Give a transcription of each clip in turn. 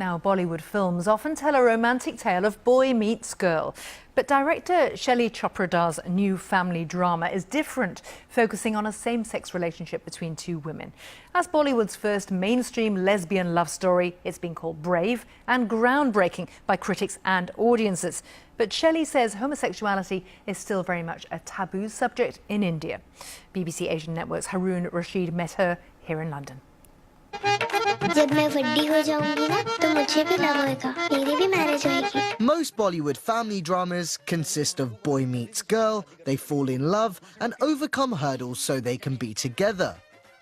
Now, Bollywood films often tell a romantic tale of boy meets girl. But director Shelly Chopra Dhar's new family drama is different, focusing on a same-sex relationship between two women. As Bollywood's first mainstream lesbian love story, it's been called brave and groundbreaking by critics and audiences. But Shelly says homosexuality is still very much a taboo subject in India. BBC Asian Network's Haroon Rashid met her here in London. Most Bollywood family dramas consist of boy meets girl, they fall in love and overcome hurdles so they can be together.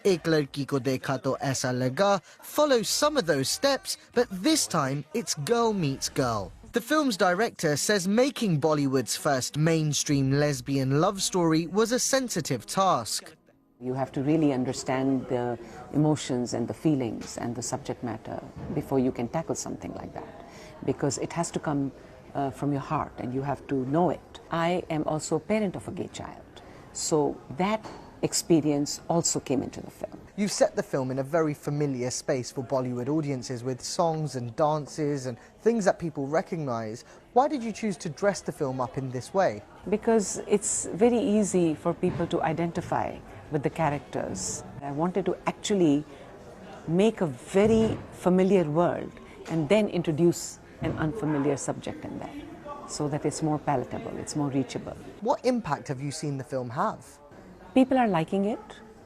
Ek Ladki ko Dekha to Aisa Laga follows some of those steps, but this time it's girl meets girl. The film's director says making Bollywood's first mainstream lesbian love story was a sensitive task. You have to really understand the emotions and the feelings and the subject matter before you can tackle something like that, because it has to come from your heart and you have to know it. I am also a parent of a gay child, so that experience also came into the film. You've set the film in a very familiar space for Bollywood audiences with songs and dances and things that people recognise. Why did you choose to dress the film up in this way? Because it's very easy for people to identify with the characters. I wanted to actually make a very familiar world and then introduce an unfamiliar subject in there so that it's more palatable, it's more reachable. What impact have you seen the film have? People are liking it.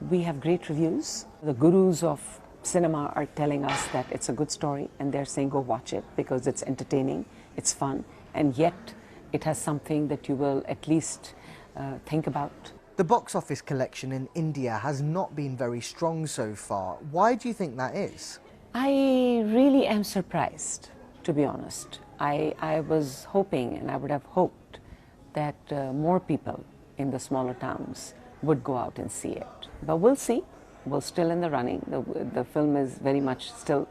We have great reviews. The gurus of cinema are telling us that it's a good story and they're saying go watch it because it's entertaining, it's fun, and yet it has something that you will at least think about. The box office collection in India has not been very strong so far. Why do you think that is? I really am surprised, to be honest. I was hoping, and I would have hoped, that more people in the smaller towns would go out and see it. But we'll see. We're still in the running. The film is very much still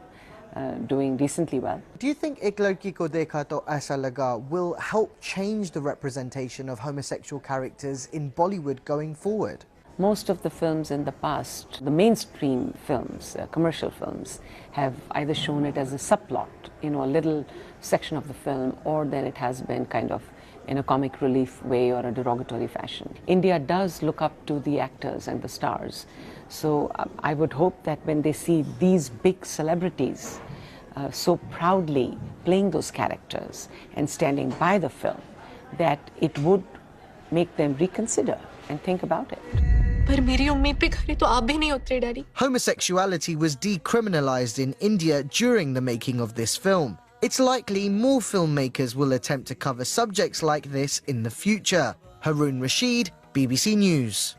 doing decently well. Do you think Ek Ladki ko Dekha to Aisa Laga will help change the representation of homosexual characters in Bollywood going forward? Most of the films in the past, the mainstream films, commercial films, have either shown it as a subplot, a little section of the film, or then it has been kind of in a comic relief way or a derogatory fashion. India does look up to the actors and the stars. So I would hope that when they see these big celebrities so proudly playing those characters and standing by the film, that it would make them reconsider and think about it. Homosexuality was decriminalized in India during the making of this film. It's likely more filmmakers will attempt to cover subjects like this in the future. Haroon Rashid, BBC News.